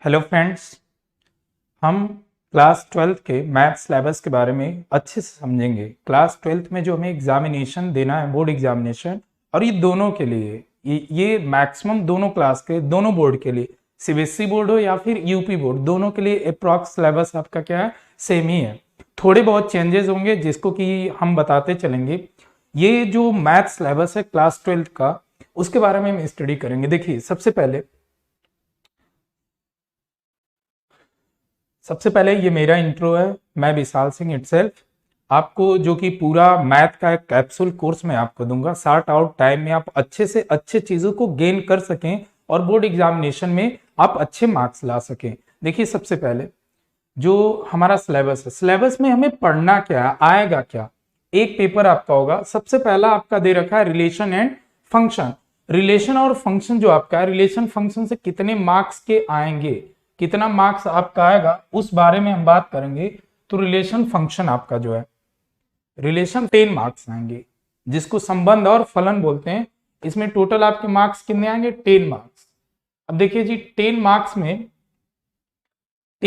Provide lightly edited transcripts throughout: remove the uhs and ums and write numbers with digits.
Hello friends, हम class twelfth के math syllabus के बारे में अच्छे से समझेंगे। क्लास ट्वेल्थ में जो हमें एग्जामिनेशन देना है, बोर्ड एग्जामिनेशन, और ये दोनों के लिए ये मैक्सिमम दोनों क्लास के दोनों बोर्ड के लिए, सीबीएसई बोर्ड हो या फिर यूपी बोर्ड, दोनों के लिए अप्रॉक्स सिलेबस आपका क्या है, सेम ही है। थोड़े बहुत चेंजेस होंगे जिसको कि हम बताते चलेंगे। ये जो मैथ सिलेबस है क्लास ट्वेल्थ का, उसके बारे में हम स्टडी करेंगे। देखिए, सबसे पहले ये मेरा इंट्रो है। मैं विशाल सिंह इटसेल्फ, आपको जो कि पूरा मैथ का एक कैप्सूल कोर्स मैं आपको दूंगा। शार्ट आउट टाइम में आप अच्छे से अच्छे चीजों को गेन कर सकें और बोर्ड एग्जामिनेशन में आप अच्छे मार्क्स ला सकें। देखिए, सबसे पहले जो हमारा सिलेबस है, सिलेबस में हमें पढ़ना क्या है, आएगा क्या। एक पेपर आपका होगा, सबसे पहला आपका दे रखा है रिलेशन एंड फंक्शन। रिलेशन और फंक्शन जो आपका है, रिलेशन फंक्शन से कितने मार्क्स के आएंगे, कितना मार्क्स आपका आएगा, उस बारे में हम बात करेंगे। तो रिलेशन फंक्शन आपका जो है, रिलेशन 10 मार्क्स आएंगे, जिसको संबंध और फलन बोलते हैं। इसमें टोटल आपके मार्क्स कितने आएंगे, 10 मार्क्स। अब देखिए जी, 10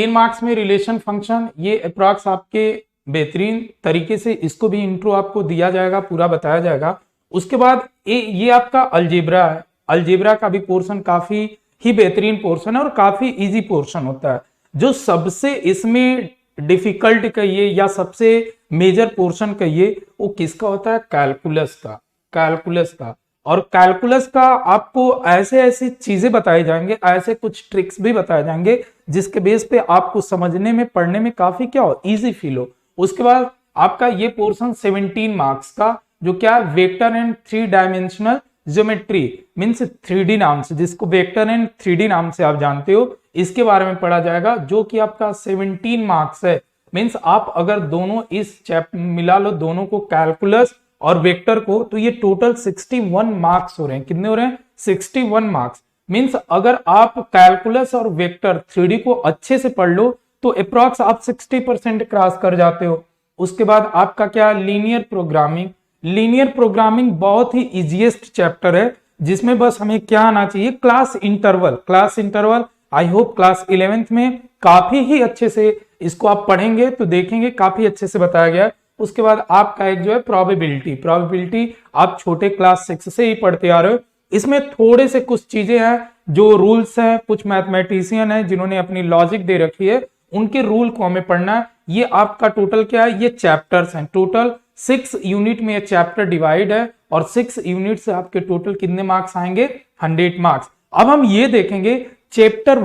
मार्क्स में रिलेशन फंक्शन, ये अप्रॉक्स आपके बेहतरीन तरीके से इसको भी इंट्रो आपको दिया जाएगा, पूरा बताया जाएगा। उसके बाद ये आपका अलजेब्रा है। अलजेब्रा का भी पोर्शन काफी ही बेहतरीन पोर्शन है और काफी इजी पोर्शन होता है। जो सबसे इसमें डिफिकल्ट कहिए या सबसे मेजर पोर्शन कहिए, वो किसका होता है, कैलकुलस का। और कैलकुलस का आपको ऐसे ऐसी चीजें बताए जाएंगे, ऐसे कुछ ट्रिक्स भी बताए जाएंगे जिसके बेस पे आपको समझने में, पढ़ने में काफी क्या हो, इजी फील हो। उसके बाद आपका ये पोर्शन 17 मार्क्स का, जो क्या है, vector and 3 dimensional geometry means 3D नाम से, जिसको वेक्टर एंड 3D नाम से आप जानते हो, इसके बारे में पढ़ा जाएगा, जो कि आपका 17 मार्क्स है। मीन्स आप अगर दोनों इस चैप्टर मिला लो, दोनों को, कैलकुलस और वेक्टर को, तो ये टोटल 61 मार्क्स हो रहे हैं। कितने हो रहे हैं, 61 मार्क्स। मीन्स अगर आप कैलकुलस और वेक्टर 3D को अच्छे से पढ़ लो तो अप्रॉक्स आप 60% क्रॉस कर जाते हो। उसके बाद आपका क्या, लीनियर प्रोग्रामिंग। लीनियर प्रोग्रामिंग बहुत ही इजीएस्ट चैप्टर है, जिसमें बस हमें क्या आना चाहिए, class interval. I hope class 11th में काफी ही अच्छे से इसको आप पढ़ेंगे तो देखेंगे, काफी अच्छे से बताया गया है। उसके बाद आपका एक जो है प्रोबेबिलिटी आप छोटे क्लास 6 से ही पढ़ते आ रहे हो। इसमें थोड़े से कुछ चीजें हैं, जो रूल्स हैं, कुछ मैथमेटिशियन है जिन्होंने अपनी लॉजिक दे रखी है, उनके रूल को हमें पढ़ना है। ये आपका टोटल क्या है, ये चैप्टर्स हैं। टोटल 6 यूनिट में ये चैप्टर डिवाइड है और 6 यूनिट से आपके टोटल कितने मार्क्स आएंगे, 100 मार्क्स। अब हम ये देखेंगे चैप्टर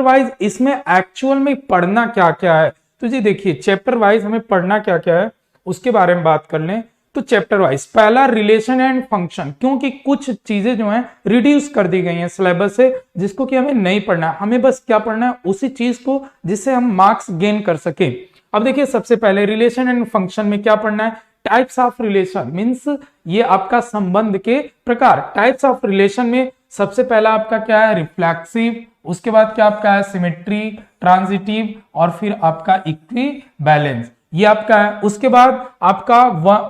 वाइज इसमें एक्चुअल में पढ़ना क्या क्या है। तो जी देखिए, चैप्टर वाइज हमें पढ़ना क्या क्या है, उसके बारे में बात कर लें। तो चैप्टर वाइज पहला रिलेशन एंड फंक्शन, क्योंकि कुछ चीजें जो हैं रिड्यूस कर दी गई हैं सिलेबस से, जिसको कि हमें नहीं पढ़ना है। हमें बस क्या पढ़ना है, उसी चीज को जिससे हम मार्क्स गेन कर सके। अब देखिए, सबसे पहले रिलेशन एंड फंक्शन में क्या पढ़ना है, टाइप्स ऑफ रिलेशन मीन्स ये आपका संबंध के प्रकार। टाइप्स ऑफ रिलेशन में सबसे पहला आपका क्या है, रिफ्लेक्सिव। उसके बाद क्या आपका है, सिमेट्री, ट्रांजिटिव, और फिर आपका इक्वी बैलेंस, ये आपका है। उसके बाद आपका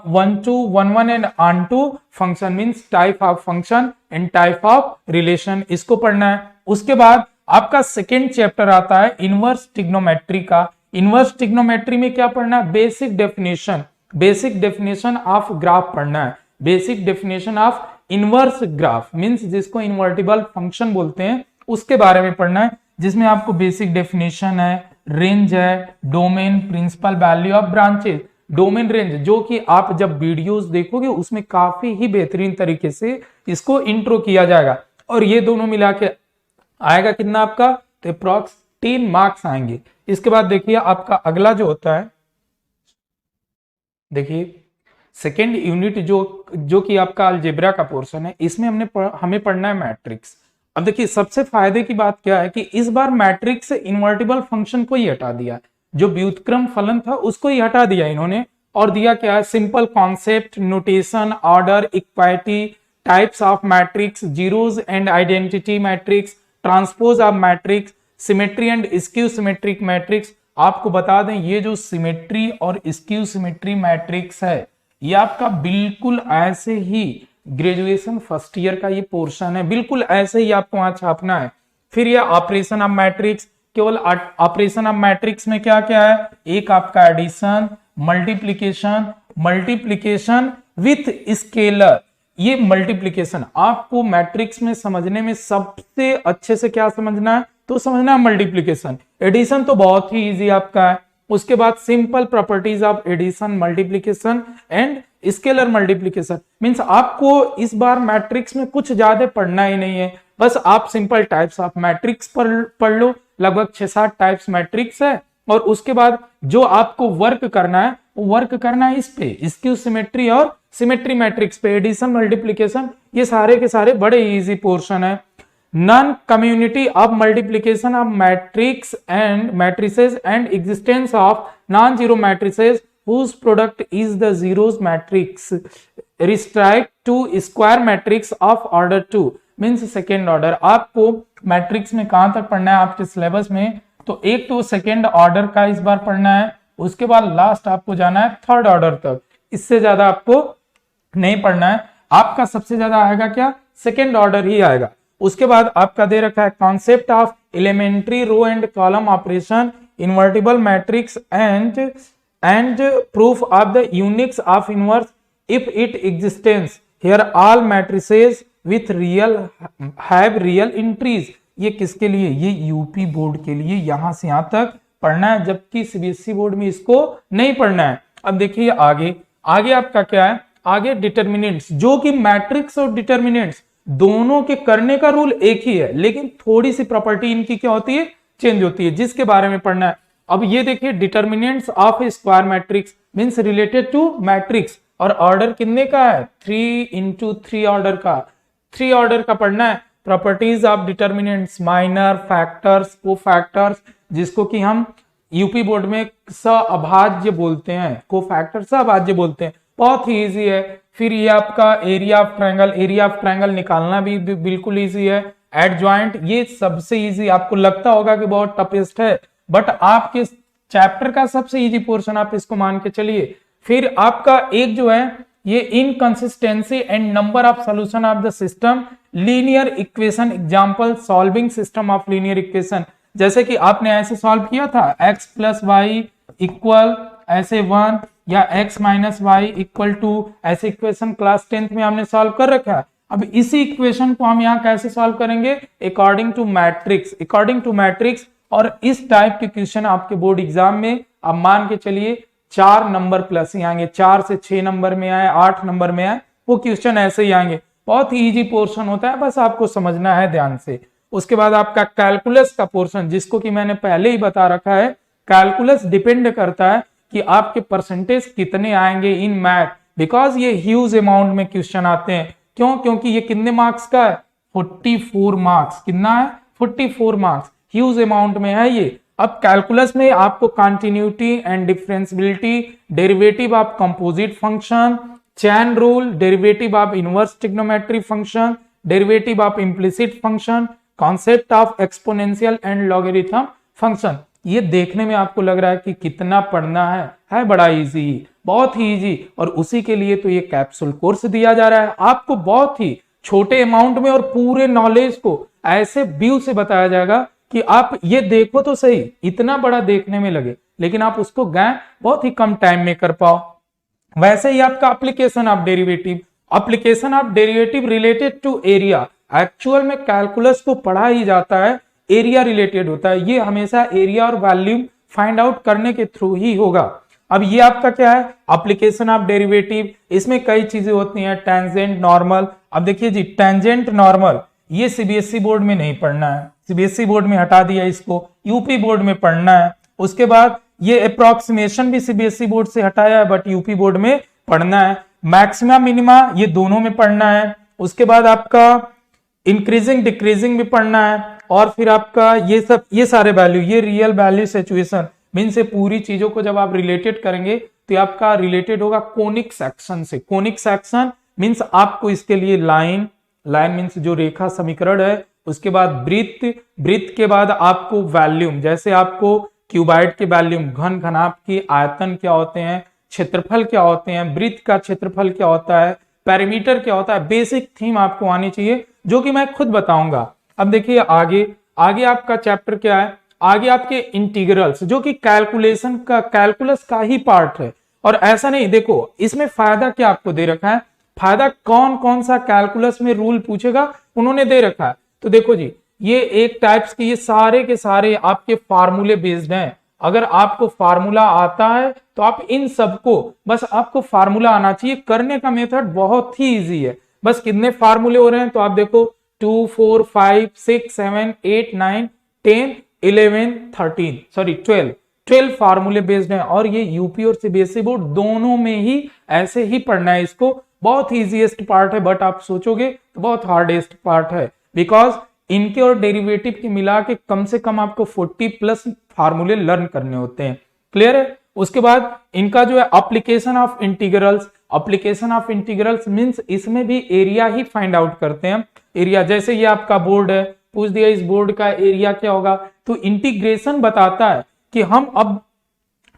1 to 1 and onto function means type of function and type of relation, इसको पढ़ना है। उसके बाद आपका सेकेंड चैप्टर आता है इनवर्स ट्रिग्नोमेट्री का। इनवर्स ट्रिग्नोमेट्री में क्या पढ़ना है, बेसिक डेफिनेशन ऑफ ग्राफ पढ़ना है। Basic definition of inverse graph means जिसको इनवर्टिबल फंक्शन बोलते हैं, उसके बारे में पढ़ना है, जिसमें आपको बेसिक डेफिनेशन है, रेंज है, domain, principal value of branches, domain range, जो कि आप जब वीडियोस देखोगे उसमें काफी ही बेहतरीन तरीके से इसको इंट्रो किया जाएगा। और ये दोनों मिला के आएगा कितना आपका, तो अप्रॉक्स 10 मार्क्स आएंगे। इसके बाद देखिए आपका अगला जो होता है, देखिए सेकेंड यूनिट जो कि आपका अलजेब्रा का पोर्शन है, इसमें हमें पढ़ना है मैट्रिक्स। अब देखिए, सबसे फायदे की बात क्या है कि इस बार मैट्रिक्स से इनवर्टिबल फंक्शन को ही हटा दिया, जो व्युत्क्रम फलन था उसको ही हटा दिया इन्होंने, और दिया क्या है, simple concept, notation, order, equality, types of matrix, zeros and identity matrix, transpose of matrix, symmetry and skew symmetric matrix. आपको बता दें, ये जो सिमेट्री और स्क्यू सिमेट्री मैट्रिक्स है, ये आपका बिल्कुल ऐसे ही ग्रेजुएशन फर्स्ट ईयर का ये पोर्शन है, बिल्कुल ऐसे ही आपको वहां छापना है। फिर ये ऑपरेशन ऑफ मैट्रिक्स, केवल ऑपरेशन ऑफ मैट्रिक्स में क्या क्या है, एक आपका एडिशन, मल्टीप्लिकेशन विथ स्केलर। ये मल्टीप्लिकेशन आपको मैट्रिक्स में समझने में सबसे अच्छे से क्या समझना है, तो समझना है मल्टीप्लिकेशन। एडिशन तो बहुत ही इजी आपका है। उसके बाद simple properties of addition, multiplication and scalar multiplication. Means आपको इस बार मैट्रिक्स में कुछ ज्यादा पढ़ना ही नहीं है, बस आप सिंपल टाइप्स ऑफ मैट्रिक्स पढ़ लो। लगभग 6-7 टाइप्स मैट्रिक्स है, और उसके बाद जो आपको वर्क करना है वो वर्क करना है इस पे, स्क्यू सिमेट्री और सिमेट्री मैट्रिक्स पे, एडिशन मल्टीप्लिकेशन। ये सारे के सारे बड़े इजी पोर्शन है। Non community of multiplication of matrix and matrices and existence of non zero matrices whose product is the zeros matrix restrict to square matrix of order 2 means second order। आपको matrix में कहां तक पढ़ना है आपके syllabus में, तो एक तो सेकेंड ऑर्डर का इस बार पढ़ना है, उसके बाद लास्ट आपको जाना है थर्ड ऑर्डर तक। इससे ज्यादा आपको नहीं पढ़ना है। आपका सबसे ज्यादा आएगा क्या, सेकेंड ऑर्डर ही आएगा। उसके बाद आपका दे रखा है concept of elementary row and column operation, invertible matrix and proof of the uniques of inverse if it existence। Here all matrices with real have real entries। ये किसके लिए, ये यूपी बोर्ड के लिए यहां से यहां तक पढ़ना है, जबकि सीबीएसई बोर्ड में इसको नहीं पढ़ना है। अब देखिए आगे आपका क्या है, आगे डिटर्मिनेंट्स, जो कि मैट्रिक्स और डिटर्मिनेंट्स दोनों के करने का रूल एक ही है, लेकिन थोड़ी सी प्रॉपर्टी इनकी क्या होती है, चेंज होती है, जिसके बारे में पढ़ना है। अब ये देखिए determinants of a square matrix means related to matrix, और ऑर्डर कितने का है, 3x3 ऑर्डर का, 3 ऑर्डर का पढ़ना है। Properties of determinants, minor factors, cofactors, जिसको कि हम यूपी बोर्ड में सहअभाज्य बोलते हैं, कोफैक्टर सहअभाज्य बोलते हैं, बहुत ही इजी है। फिर ये आपका एरिया ऑफ ट्रायंगल निकालना भी बिल्कुल इजी है। एडजॉइंट, ये सबसे इजी, आपको लगता होगा कि बहुत टफेस्ट है, बट आपके चैप्टर का सबसे इजी पोर्शन आप इसको मान के चलिए। फिर आपका एक जो है ये inconsistency and number of solution of the system, linear equation example, solving system of linear equation. जैसे कि आपने ऐसे सॉल्व किया था x प्लस वाई इक्वल ऐसे 1 या x माइनस वाई इक्वल 2, ऐसे इक्वेशन क्लास 10th में हमने सॉल्व कर रखा है। अब इसी इक्वेशन को हम यहाँ कैसे सॉल्व करेंगे, अकॉर्डिंग टू मैट्रिक्स। और इस टाइप के क्वेश्चन आपके बोर्ड एग्जाम में आप मान के चलिए 4 नंबर प्लस ही आएंगे, 4 से 6 नंबर में आए, 8 नंबर में आए, वो क्वेश्चन ऐसे ही आएंगे। बहुत ही इजी पोर्शन होता है, बस आपको समझना है ध्यान से। उसके बाद आपका कैलकुलस का पोर्शन, जिसको कि मैंने पहले ही बता रखा है, कैलकुलस डिपेंड करता है कि आपके परसेंटेज कितने आएंगे इन मैथ, बिकॉज ये ह्यूज अमाउंट में क्वेश्चन आते हैं। क्यों, क्योंकि ये कितने मार्क्स का है, 44 मार्क्स। कितना है, 44 मार्क्स, ह्यूज अमाउंट में है ये। अब कैलकुलस में आपको continuity and differentiability, derivative of composite function, chain rule, derivative of inverse trigonometry function, derivative of implicit function, concept of exponential and logarithm function. ये देखने में आपको लग रहा है कि कितना पढ़ना है बड़ा इजी, बहुत ही इजी। और उसी के लिए तो ये कैप्सूल कोर्स दिया जा रहा है, आपको बहुत ही छोटे अमाउंट में और पूरे नॉलेज को ऐसे व्यू से बताया जाएगा कि आप ये देखो तो सही, इतना बड़ा देखने में लगे, लेकिन आप उसको गए बहुत ही कम टाइम में कर पाओ। वैसे ही आपका application of derivative related to area, actual में कैलकुलस को पढ़ा ही जाता है, एरिया रिलेटेड होता है। ये हमेशा एरिया और वॉल्यूम फाइंड आउट करने के थ्रू ही होगा। अब ये आपका क्या है, एप्लीकेशन ऑफ डेरिवेटिव, इसमें कई चीजें होती हैं, टेंजेंट, नॉर्मल। अब देखिए जी, टेंजेंट नॉर्मल ये सीबीएसई बोर्ड में नहीं पढ़ना है, सीबीएसई बोर्ड में हटा दिया इसको, यूपी बोर्ड में पढ़ना है। उसके बाद ये अप्रोक्सीमेशन भी सीबीएसई बोर्ड से हटाया है, बट यूपी बोर्ड में पढ़ना है। मैक्सिमा मिनिमा ये दोनोों में पढ़ना है। उसके बाद आपका इंक्रीजिंग डिक्रीजिंग भी पढ़ना है। और फिर आपका ये सारे वैल्यू, ये रियल वैल्यू सिचुएशन, मीन से पूरी चीजों को जब आप रिलेटेड करेंगे तो आपका रिलेटेड होगा कोनिक सेक्शन से। कोनिक सेक्शन मीन्स आपको इसके लिए लाइन मीन्स जो रेखा समीकरण है, उसके बाद वृत्त के बाद आपको वॉल्यूम, जैसे आपको क्यूबाइड के वॉल्यूम, घन घनाभ की आयतन क्या होते हैं, क्षेत्रफल क्या होते हैं, वृत्त का क्षेत्रफल क्या होता है, पेरीमीटर क्या होता है, बेसिक थीम आपको आनी चाहिए, जो कि मैं खुद बताऊंगा। अब देखिए आगे आगे आपका चैप्टर क्या है, आगे आपके इंटीग्रल्स, जो कि कैलकुलस का ही पार्ट है। और ऐसा नहीं, देखो इसमें फायदा क्या आपको दे रखा है, फायदा कौन कौन सा कैलकुलस में रूल पूछेगा उन्होंने दे रखा है। तो देखो जी, ये एक टाइप्स के ये सारे के सारे आपके फार्मूले बेस्ड हैं। अगर आपको फार्मूला आता है तो आप इन सबको, बस आपको फार्मूला आना चाहिए, करने का मेथड बहुत ही इजी है। बस कितने फार्मूले हो रहे हैं तो आप देखो 2 4 5 6 7 8 9 10 11 13 सॉरी 12 फार्मूले बेस्ड है। और ये यूपी और सीबीएसई बोर्ड दोनों में ही ऐसे ही पढ़ना है इसको। बहुत ही इजीएस्ट पार्ट है, बट आप सोचोगे तो बहुत हार्डेस्ट पार्ट है, बिकॉज इनके और डेरिवेटिव के मिला के कम से कम आपको 40 प्लस फार्मूले लर्न करने होते हैं। क्लियर है। उसके बाद इनका जो है application of integrals, application of integrals means इसमें भी एरिया ही फाइंड आउट करते हैं। एरिया, जैसे ये आपका बोर्ड है, पूछ दिया इस बोर्ड का एरिया क्या होगा, तो इंटीग्रेशन बताता है कि हम अब,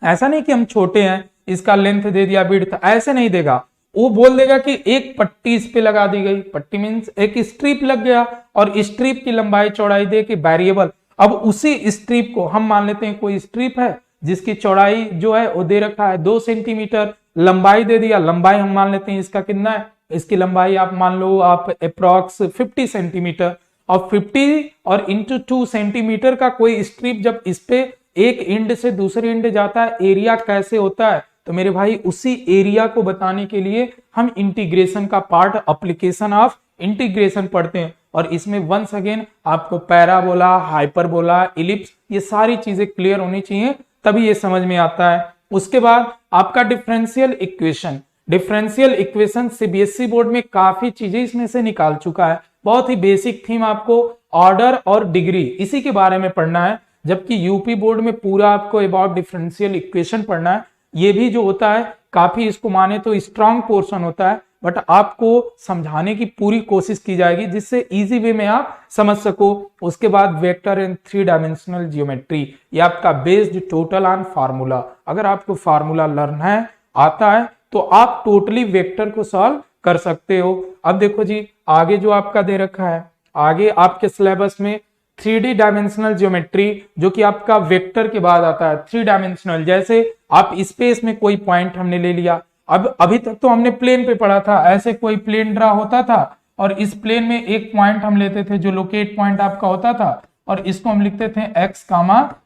ऐसा नहीं कि हम छोटे हैं इसका लेंथ दे दिया विड्थ, ऐसे नहीं देगा। वो बोल देगा कि एक पट्टी इस पे लगा दी गई, पट्टी मींस एक स्ट्रिप लग गया, और स्ट्रिप की लंबाई चौड़ाई दे के वेरिएबल। अब उसी स्ट्रिप को हम मान लेते हैं कोई स्ट्रिप है जिसकी चौड़ाई जो है वो दे रखा है 2 सेंटीमीटर, लंबाई दे दिया, लंबाई हम मान लेते हैं इसका कितना है, इसकी लंबाई आप मान लो आप अप्रॉक्स 50 सेंटीमीटर, और 50 और इंटू 2 सेंटीमीटर का कोई स्ट्रिप जब इस पे एक एंड से दूसरे एंड जाता है, एरिया कैसे होता है, तो मेरे भाई उसी एरिया को बताने के लिए हम इंटीग्रेशन का पार्ट, एप्लीकेशन ऑफ इंटीग्रेशन पढ़ते हैं। और इसमें वंस अगेन आपको पैराबोला, हाइपरबोला, इलिप्स, ये सारी चीजें क्लियर होनी चाहिए, तभी ये समझ में आता है। उसके बाद आपका differential equation, differential equation CBSE board में काफी चीजें इसमें से निकाल चुका है। बहुत ही बेसिक थीम, आपको ऑर्डर और डिग्री इसी के बारे में पढ़ना है, जबकि यूपी बोर्ड में पूरा आपको अबाउट डिफरेंशियल इक्वेशन पढ़ना है। ये भी जो होता है काफी, इसको माने तो स्ट्रॉन्ग पोर्शन होता है, बट आपको समझाने की पूरी कोशिश की जाएगी जिससे इजी वे में आप समझ सको। उसके बाद वेक्टर एंड 3 डायमेंशनल जियोमेट्री, ये आपका बेस्ड टोटल ऑन फार्मूला। अगर आपको फार्मूला लर्न है, आता है, तो आप टोटली वेक्टर को सॉल्व कर सकते हो। अब देखो जी, आगे जो आपका दे रखा है, आगे आपके सिलेबस में 3D डायमेंशनल ज्योमेट्री, जो कि आपका वेक्टर के बाद आता है। 3 डायमेंशनल, जैसे आप स्पेस में कोई पॉइंट हमने ले लिया, अब अभी तक तो हमने प्लेन पे पढ़ा था, ऐसे कोई प्लेन ड्रा होता था और इस प्लेन में एक पॉइंट हम लेते थे जो लोकेट पॉइंट आपका होता था, और इसको हम लिखते थे x,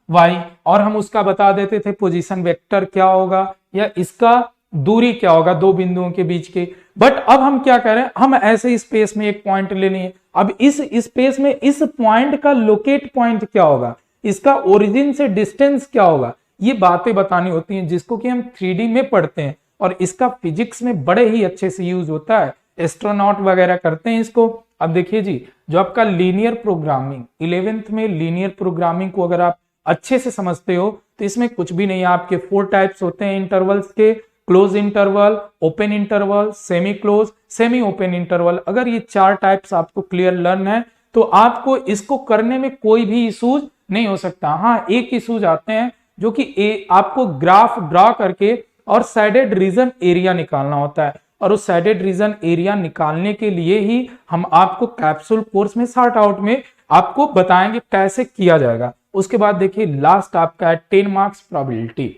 y, और हम उसका बता देते थे पोजीशन वेक्टर क्या होगा या इसका दूरी क्या होगा दो बिंदुओं के बीच के। बट अब हम क्या कर रहे हैं, हम ऐसे स्पेस में एक पॉइंट ले लिए, अब इस स्पेस में इस पॉइंट का लोकेट पॉइंट क्या होगा, इसका ओरिजिन से डिस्टेंस क्या होगा, ये बातें बतानी होती हैं जिसको कि हम 3D में पढ़ते हैं, और इसका फिजिक्स में बड़े ही अच्छे से यूज होता है, एस्ट्रोनॉट वगैरह करते हैं इसको। अब देखिए जी, जो आपका लीनियर प्रोग्रामिंग 11th में, लीनियर प्रोग्रामिंग को अगर आप अच्छे से समझते हो तो इसमें कुछ भी नहीं है। आपके 4 टाइप्स होते हैं इंटरवल्स के, close interval, open interval, semi close, semi open interval. अगर ये 4 टाइप्स आपको क्लियर लर्न है तो आपको इसको करने में कोई भी इशूज नहीं हो सकता। हाँ, एक इशूज आते हैं जो कि आपको ग्राफ ड्रा करके और साइडेड रीजन एरिया निकालना होता है, और उस साइडेड रीजन एरिया निकालने के लिए ही हम आपको कैप्सूल कोर्स में सॉर्ट आउट में आपको बताएंगे कैसे किया जाएगा। उसके बाद देखिए लास्ट आपका है 10 मार्क्स प्रोबेबिलिटी,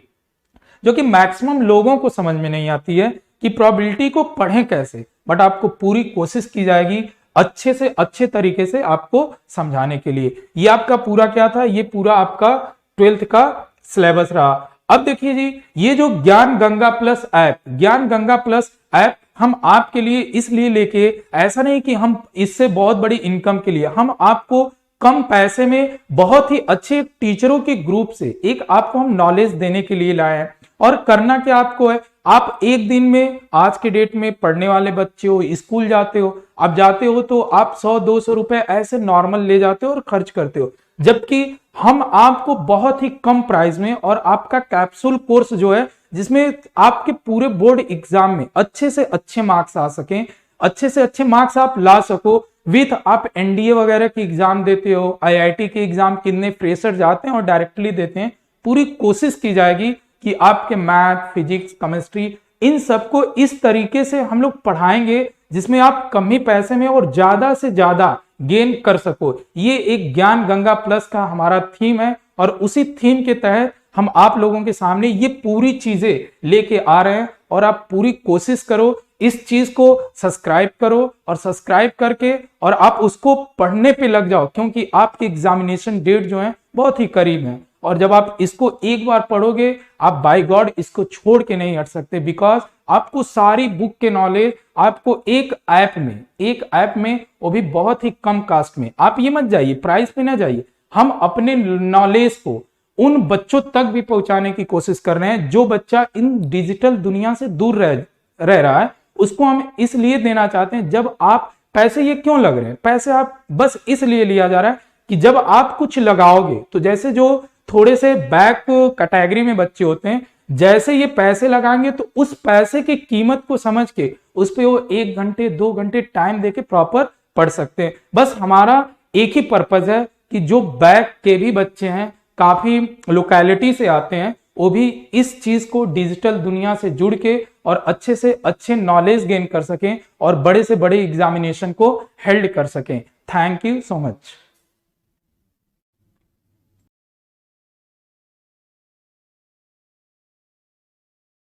जो कि मैक्सिमम लोगों को समझ में नहीं आती है कि प्रोबेबिलिटी को पढ़ें कैसे, बट आपको पूरी कोशिश की जाएगी अच्छे से अच्छे तरीके से आपको समझाने के लिए। ये आपका पूरा क्या था, ये पूरा आपका 12th का सिलेबस रहा। अब देखिए जी, ये जो ज्ञान गंगा प्लस ऐप, ज्ञान गंगा प्लस ऐप हम आपके लिए इसलिए लेके, ऐसा नहीं कि हम इससे बहुत बड़ी इनकम के लिए, हम आपको कम पैसे में बहुत ही अच्छे टीचरों के ग्रुप से एक आपको हम नॉलेज देने के लिए लाए हैं। और करना क्या आपको है, आप एक दिन में, आज के डेट में पढ़ने वाले बच्चे हो, स्कूल जाते हो, आप जाते हो तो आप 100-200 रुपए ऐसे नॉर्मल ले जाते हो और खर्च करते हो, जबकि हम आपको बहुत ही कम प्राइस में, और आपका कैप्सूल कोर्स जो है जिसमें आपके पूरे बोर्ड एग्जाम में अच्छे से अच्छे मार्क्स आ सकें, अच्छे से अच्छे मार्क्स आप ला सको, विथ आप एनडीए वगैरह की एग्जाम देते हो, आईआईटी के एग्जाम कितने फ्रेशर जाते हैं और डायरेक्टली देते हैं, पूरी कोशिश की जाएगी कि आपके मैथ, फिजिक्स, केमिस्ट्री, इन सबको इस तरीके से हम लोग पढ़ाएंगे जिसमें आप कम ही पैसे में और ज्यादा से ज्यादा गेन कर सको। ये एक ज्ञान गंगा प्लस का हमारा थीम है और उसी थीम के तहत हम आप लोगों के सामने ये पूरी चीजें लेके आ रहे हैं और आप पूरी कोशिश करो, इस चीज को सब्सक्राइब करो और सब्सक्राइब करके और आप उसको पढ़ने पे लग जाओ, क्योंकि आपकी एग्जामिनेशन डेट जो है बहुत ही करीब है। और जब आप इसको एक बार पढ़ोगे आप बाय गॉड इसको छोड़ के नहीं हट सकते, बिकॉज आपको सारी बुक के नॉलेज आपको एक ऐप में वो भी बहुत ही कम कास्ट में। आप ये मत जाइए, प्राइस पे ना जाइए, हम अपने नॉलेज को उन बच्चों तक भी पहुंचाने की कोशिश कर रहे हैं जो बच्चा इन डिजिटल दुनिया से दूर रह रहा है। उसको हम इसलिए देना चाहते हैं, जब आप पैसे ये क्यों लग रहे हैं, पैसे आप बस इसलिए लिया जा रहा है कि जब आप कुछ लगाओगे तो जैसे जो थोड़े से बैक कैटेगरी में बच्चे होते हैं, जैसे ये पैसे लगाएंगे तो उस पैसे की कीमत को समझ के उस पे वो 1 घंटे 2 घंटे टाइम देके प्रॉपर पढ़ सकते हैं। बस हमारा एक ही पर्पज है कि जो बैक के भी बच्चे हैं, काफी लोकेलिटी से आते हैं, वो भी इस चीज को डिजिटल दुनिया से जुड़ के और अच्छे से अच्छे नॉलेज गेन कर सकें और बड़े से बड़े एग्जामिनेशन को हेल्ड कर सकें। Thank you so much.